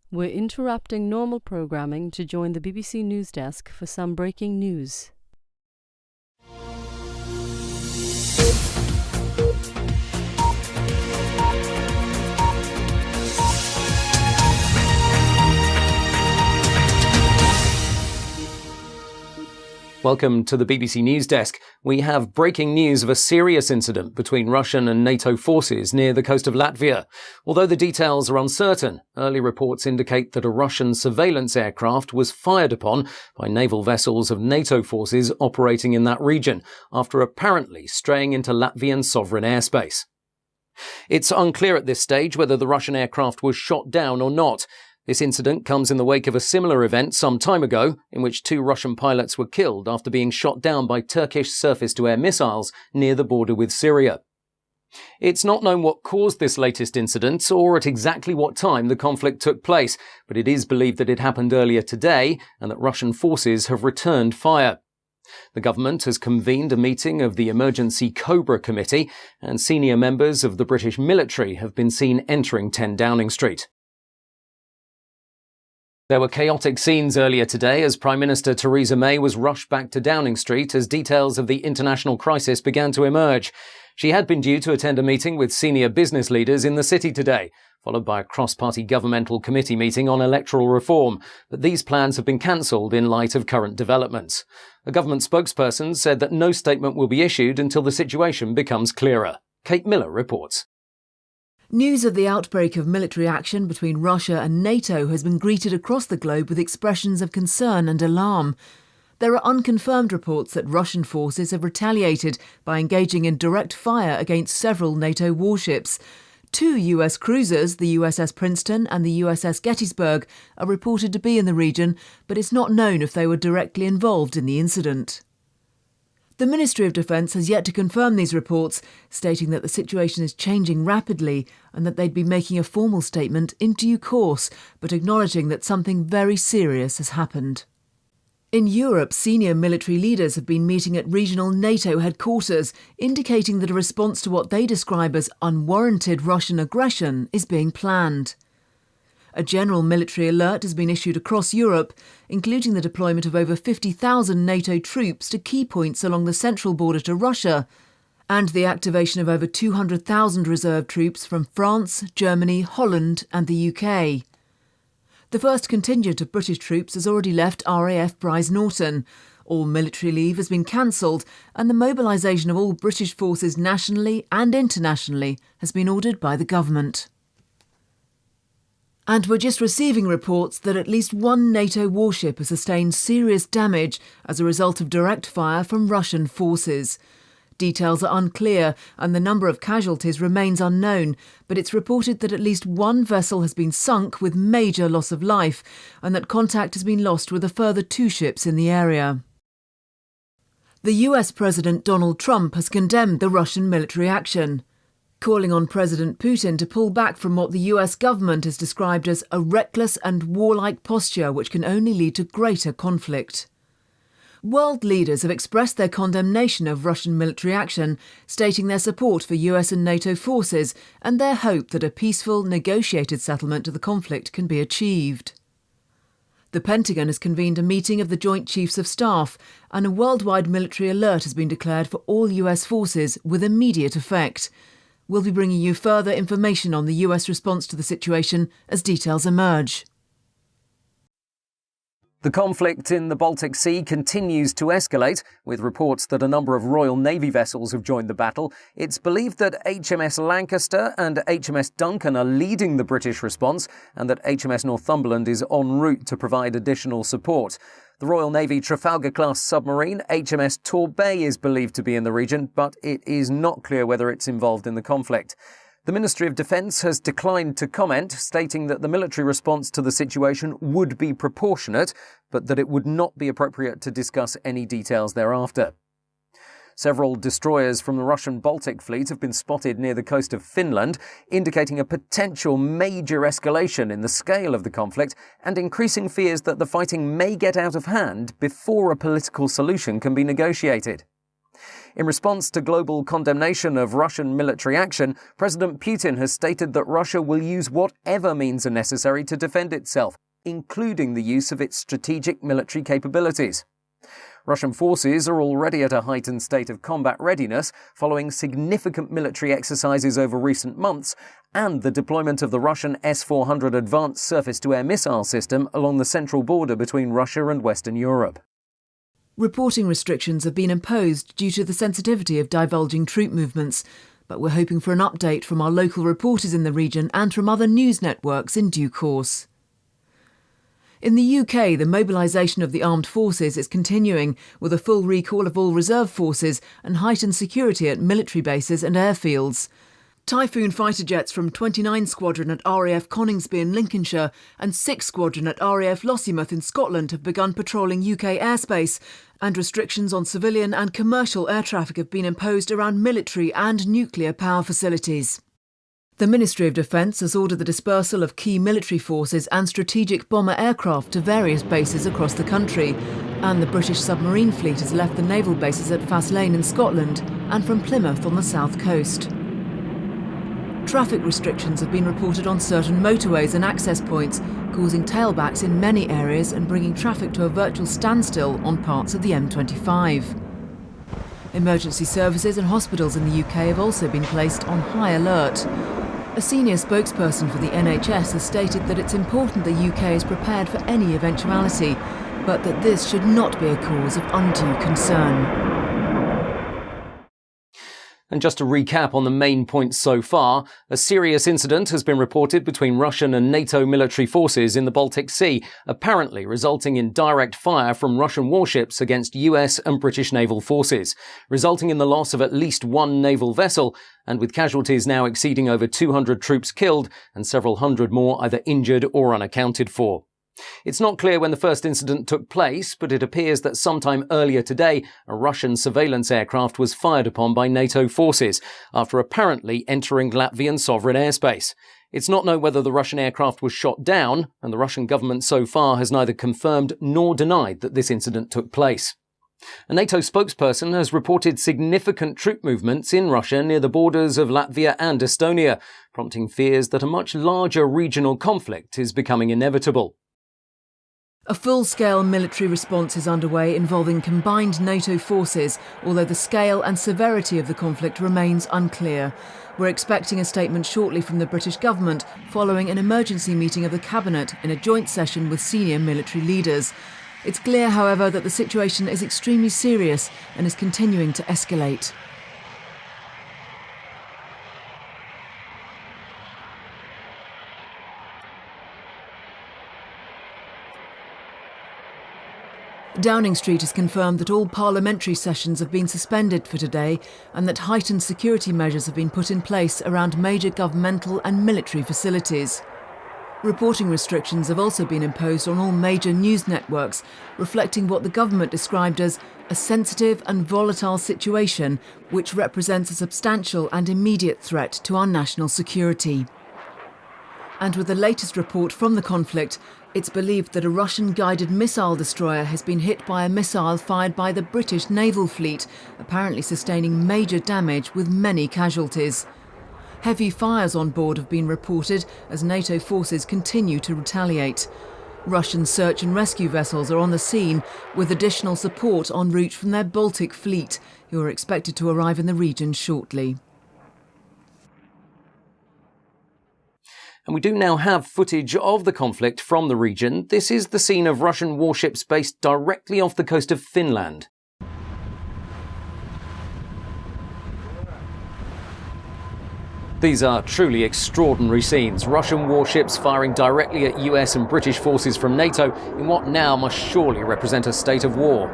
We're interrupting normal programming to join the BBC News Desk for some breaking news. Welcome to the BBC News Desk. We have breaking news of a serious incident between Russian and NATO forces near the coast of Latvia. Although the details are uncertain, early reports indicate that a Russian surveillance aircraft was fired upon by naval vessels of NATO forces operating in that region, after apparently straying into Latvian sovereign airspace. It's unclear at this stage whether the Russian aircraft was shot down or not. This incident comes in the wake of a similar event some time ago, in which 2 Russian pilots were killed after being shot down by Turkish surface-to-air missiles near the border with Syria. It's not known what caused this latest incident or at exactly what time the conflict took place, but it is believed that it happened earlier today and that Russian forces have returned fire. The government has convened a meeting of the Emergency Cobra Committee, and senior members of the British military have been seen entering 10 Downing Street. There were chaotic scenes earlier today as Prime Minister Theresa May was rushed back to Downing Street as details of the international crisis began to emerge. She had been due to attend a meeting with senior business leaders in the city today, followed by a cross-party governmental committee meeting on electoral reform, but these plans have been cancelled in light of current developments. A government spokesperson said that no statement will be issued until the situation becomes clearer. Kate Miller reports. News of the outbreak of military action between Russia and NATO has been greeted across the globe with expressions of concern and alarm. There are unconfirmed reports that Russian forces have retaliated by engaging in direct fire against several NATO warships. 2 US cruisers, the USS Princeton and the USS Gettysburg, are reported to be in the region, but it's not known if they were directly involved in the incident. The Ministry of Defence has yet to confirm these reports, stating that the situation is changing rapidly and that they'd be making a formal statement in due course, but acknowledging that something very serious has happened. In Europe, senior military leaders have been meeting at regional NATO headquarters, indicating that a response to what they describe as unwarranted Russian aggression is being planned. A general military alert has been issued across Europe, including the deployment of over 50,000 NATO troops to key points along the central border to Russia, and the activation of over 200,000 reserve troops from France, Germany, Holland and the UK. The first contingent of British troops has already left RAF Brize Norton. All military leave has been cancelled, and the mobilisation of all British forces nationally and internationally has been ordered by the government. And we're just receiving reports that at least 1 NATO warship has sustained serious damage as a result of direct fire from Russian forces. Details are unclear and the number of casualties remains unknown, but it's reported that at least 1 vessel has been sunk with major loss of life and that contact has been lost with a further 2 ships in the area. The US President Donald Trump has condemned the Russian military action, calling on President Putin to pull back from what the US government has described as a reckless and warlike posture which can only lead to greater conflict. World leaders have expressed their condemnation of Russian military action, stating their support for US and NATO forces and their hope that a peaceful, negotiated settlement to the conflict can be achieved. The Pentagon has convened a meeting of the Joint Chiefs of Staff, and a worldwide military alert has been declared for all US forces with immediate effect. We'll be bringing you further information on the US response to the situation as details emerge. The conflict in the Baltic Sea continues to escalate, with reports that a number of Royal Navy vessels have joined the battle. It's believed that HMS Lancaster and HMS Duncan are leading the British response, and that HMS Northumberland is en route to provide additional support. The Royal Navy Trafalgar-class submarine HMS Torbay is believed to be in the region, but it is not clear whether it's involved in the conflict. The Ministry of Defence has declined to comment, stating that the military response to the situation would be proportionate, but that it would not be appropriate to discuss any details thereafter. Several destroyers from the Russian Baltic Fleet have been spotted near the coast of Finland, indicating a potential major escalation in the scale of the conflict and increasing fears that the fighting may get out of hand before a political solution can be negotiated. In response to global condemnation of Russian military action, President Putin has stated that Russia will use whatever means are necessary to defend itself, including the use of its strategic military capabilities. Russian forces are already at a heightened state of combat readiness following significant military exercises over recent months and the deployment of the Russian S-400 advanced surface-to-air missile system along the central border between Russia and Western Europe. Reporting restrictions have been imposed due to the sensitivity of divulging troop movements, but we're hoping for an update from our local reporters in the region and from other news networks in due course. In the UK, the mobilisation of the armed forces is continuing, with a full recall of all reserve forces and heightened security at military bases and airfields. Typhoon fighter jets from 29 Squadron at RAF Coningsby in Lincolnshire and 6 Squadron at RAF Lossiemouth in Scotland have begun patrolling UK airspace, and restrictions on civilian and commercial air traffic have been imposed around military and nuclear power facilities. The Ministry of Defence has ordered the dispersal of key military forces and strategic bomber aircraft to various bases across the country, and the British submarine fleet has left the naval bases at Faslane in Scotland and from Plymouth on the south coast. Traffic restrictions have been reported on certain motorways and access points, causing tailbacks in many areas and bringing traffic to a virtual standstill on parts of the M25. Emergency services and hospitals in the UK have also been placed on high alert. A senior spokesperson for the NHS has stated that it's important the UK is prepared for any eventuality, but that this should not be a cause of undue concern. And just to recap on the main points so far, a serious incident has been reported between Russian and NATO military forces in the Baltic Sea, apparently resulting in direct fire from Russian warships against US and British naval forces, resulting in the loss of at least one naval vessel, and with casualties now exceeding over 200 troops killed and several hundred more either injured or unaccounted for. It's not clear when the first incident took place, but it appears that sometime earlier today, a Russian surveillance aircraft was fired upon by NATO forces after apparently entering Latvian sovereign airspace. It's not known whether the Russian aircraft was shot down, and the Russian government so far has neither confirmed nor denied that this incident took place. A NATO spokesperson has reported significant troop movements in Russia near the borders of Latvia and Estonia, prompting fears that a much larger regional conflict is becoming inevitable. A full-scale military response is underway involving combined NATO forces, although the scale and severity of the conflict remains unclear. We're expecting a statement shortly from the British government following an emergency meeting of the Cabinet in a joint session with senior military leaders. It's clear, however, that the situation is extremely serious and is continuing to escalate. Downing Street has confirmed that all parliamentary sessions have been suspended for today and that heightened security measures have been put in place around major governmental and military facilities. Reporting restrictions have also been imposed on all major news networks, reflecting what the government described as a sensitive and volatile situation which represents a substantial and immediate threat to our national security. And with the latest report from the conflict, it's believed that a Russian-guided missile destroyer has been hit by a missile fired by the British naval fleet, apparently sustaining major damage with many casualties. Heavy fires on board have been reported as NATO forces continue to retaliate. Russian search and rescue vessels are on the scene, with additional support en route from their Baltic fleet, who are expected to arrive in the region shortly. And we do now have footage of the conflict from the region. This is the scene of Russian warships based directly off the coast of Finland. These are truly extraordinary scenes. Russian warships firing directly at US and British forces from NATO in what now must surely represent a state of war.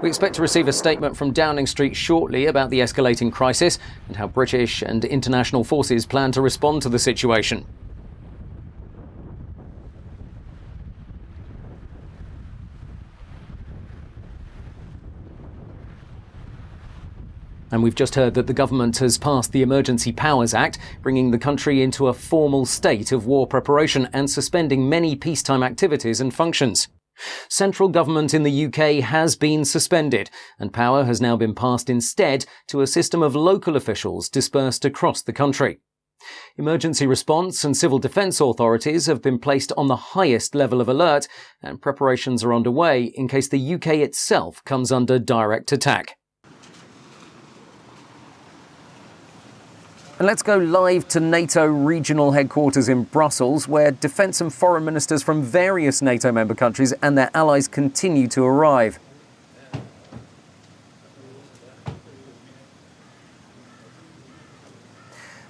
We expect to receive a statement from Downing Street shortly about the escalating crisis and how British and international forces plan to respond to the situation. And we've just heard that the government has passed the Emergency Powers Act, bringing the country into a formal state of war preparation and suspending many peacetime activities and functions. Central government in the UK has been suspended, and power has now been passed instead to a system of local officials dispersed across the country. Emergency response and civil defence authorities have been placed on the highest level of alert, and preparations are underway in case the UK itself comes under direct attack. And let's go live to NATO regional headquarters in Brussels, where defence and foreign ministers from various NATO member countries and their allies continue to arrive.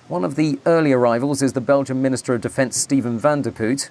One of the early arrivals is the Belgian Minister of Defence, Steven van der Puut,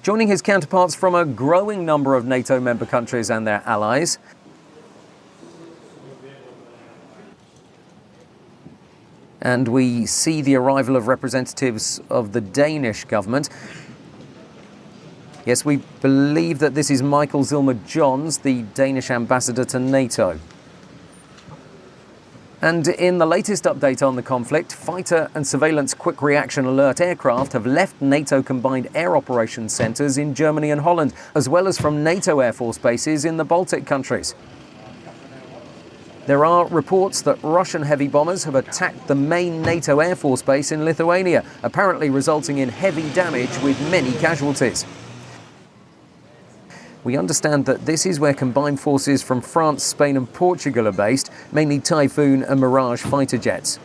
joining his counterparts from a growing number of NATO member countries and their allies. And we see the arrival of representatives of the Danish government. Yes, we believe that this is Michael Zilmer-Johns, the Danish ambassador to NATO. And in the latest update on the conflict, fighter and surveillance quick reaction alert aircraft have left NATO combined air operations centres in Germany and Holland, as well as from NATO Air Force bases in the Baltic countries. There are reports that Russian heavy bombers have attacked the main NATO Air Force base in Lithuania, apparently resulting in heavy damage with many casualties. We understand that this is where combined forces from France, Spain and Portugal are based, mainly Typhoon and Mirage fighter jets.